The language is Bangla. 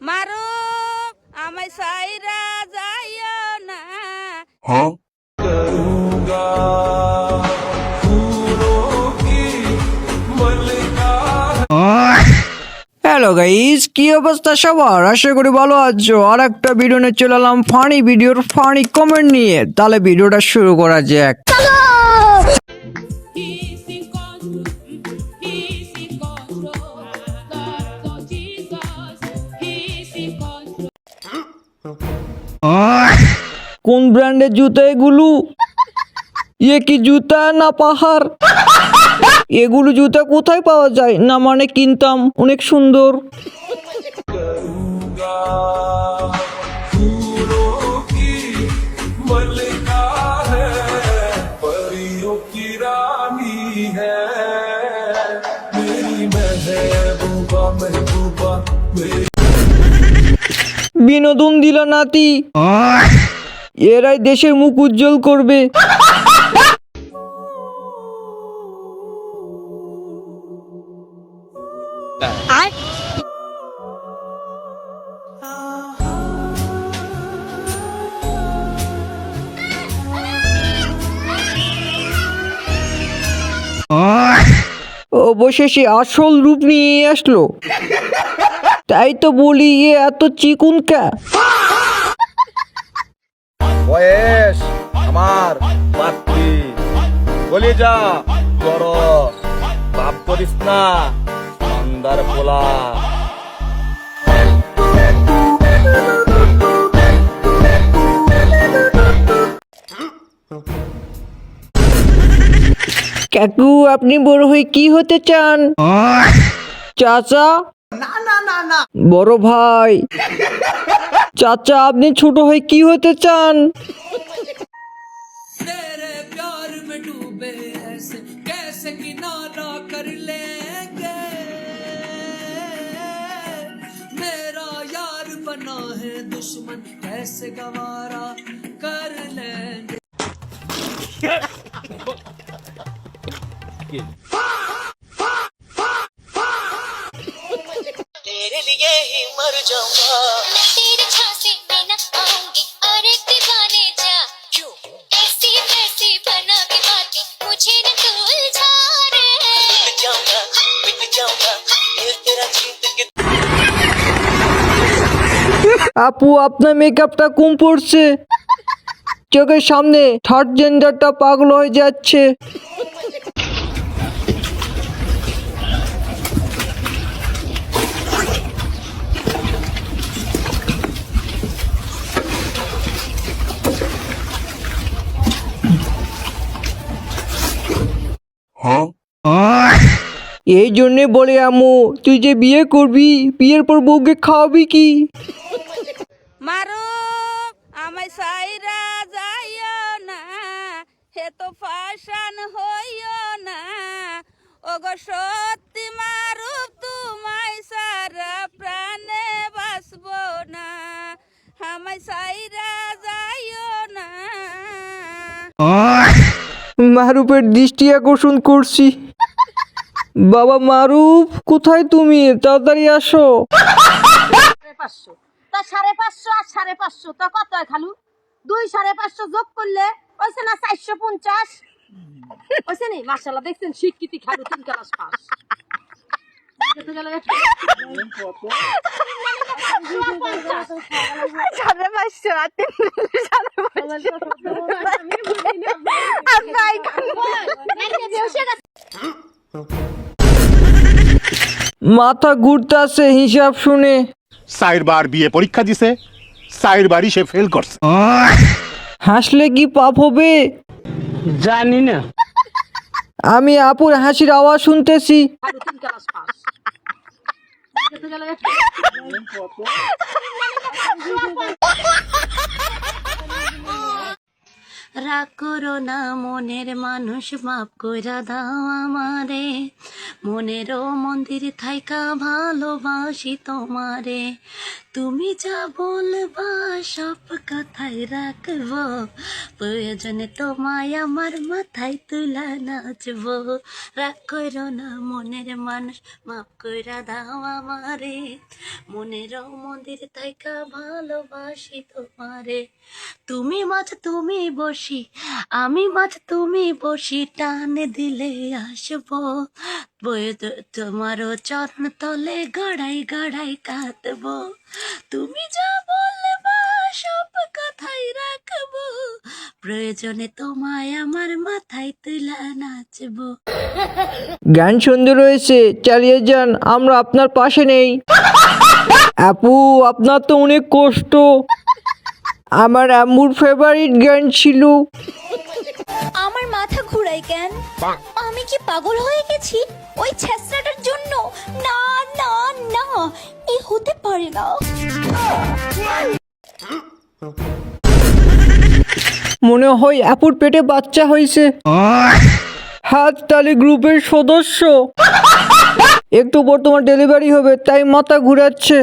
মারুফ আমায় সাইরা যাইও না। হ্যালো গাইস, কি অবস্থা সবার? আশা করি ভালো আছো। আর একটা ভিডিও নিয়ে চলে এলাম ফানি ভিডিওর ফানি কমেন্ট নিয়ে। তাহলে ভিডিওটা শুরু করা যাক। কোন ব্র্যান্ডের জুতা এগুলো? কি জুতা না পাহাড়? এগুলো জুতা কোথায় পাওয়া যায়? না মানে কিনতাম, অনেক সুন্দর। বিনোদন দিল নাতি, এরাই দেশের মুখ উজ্জ্বল করবে। অবশেষে আসল রূপ নিয়ে আসলো। তাই তো বলি, এত চিকুন কা? বয়স আমার মাতৃ বলে যা বড় বাপ করিস না সন্ধ্যার পোলা। কাকু, আপনি বড় হয়ে কি হতে চান? চাচা? না, বড় ভাই। চাচা, আপনি ছোট হয়ে কি হতে চান? तेरे प्यार में डूबे ऐसे कैसे किनारा कर लेंगे, मेरा यार बना है दुश्मन कैसे गवारा कर लेंगे। तेरे लिए ही मर जाऊंगा, मैं तेरे झांसे में न आऊंगी और एक दीवाने जा। क्यों ऐसी वैसी बना के बातें मुझे न तू उलझा रे। मिट जाऊंगा दिल तेरा जीत के। আপু, আপনার মেকআপটা কম পড়ছে। চোখের সামনে থার্ড জেন্ডারটা পাগল হয়ে যাচ্ছে। এই জন্যে বলে আম্মু, তুই যে বিয়ে করবি, বিয়ের পর বউকে খাওয়াবি কি? মারুফ আমায় সাইরা যাইও না, হে তো ফাশান হইও না। ওগো সত্যি মারুফ, তোমায় সারা প্রাণে বাসবো না, আমায় সাইরা যাইও না। মারুফের দৃষ্টি আকর্ষণ করছি। বাবা মারুফ, কোথায় তুমি? তাড়াতাড়ি আসো। 550 তা 550 আর 550 তা কত হয় খালু? 2 550 যোগ করলে হইছে না 450? হইছে নি? মাশাআল্লাহ, দেখছেন শিক্ষিতী খালু 3 ক্লাস পাস। কত গেল? 550 মাথা ঘুরতাছে হিসাব শুনে। 4 বার বিয়ে পরীক্ষা দিছে, 4 বারই সে ফেল করছে। হাসলে কি পাপ হবে? জানি না। আমি আপুর হাসির আওয়াজ শুনতেছি। খালু 3 ক্লাস পাস। কত গেল? রাগ করো না মনের মানুষ, মাফ কইরা দাও আমারে, মনেরও মন্দির থাইকা ভালোবাসি তোমারে। তুমি যা বলবা সব কথাই রাখবো, প্রয়োজনে তোমায় আমার মাথায় তুলা নাচবো। রাগ করো না মনের মানুষ, মাফ কইরা দাও আমারে, মনেরও মন্দির থাইকা ভালোবাসি তোমারে। তুমি মাছ তুমি বসি, আমি মাছ তুমি বসি, টানে দিলে আসবো, তোমারও চরণ তলে গড়াই গড়াই কাঁদবো। তুমি যা বলবা সব কথাই রাখবো, প্রয়োজনে তোমায় আমার মাথায় তুলা নাচবো। গান সুন্দর রয়েছে, চালিয়ে যান, আমরা আপনার পাশে নেই। আপু আপনার তো অনেক কষ্ট, আমার আম্মুর ফেভারিট গান ছিল। আমার মাথা ঘুরাই কেন? আমি কি পাগল হয়ে গেছি ওই ছেঁচড়াটার জন্য? না না না, এ হতে পারে না। মনে হয় আপুর পেটে বাচ্চা হয়েছে। হাত তালি গ্রুপের সদস্য, একটু পর তোমার ডেলিভারি হবে, তাই মাথা ঘুরাচ্ছে।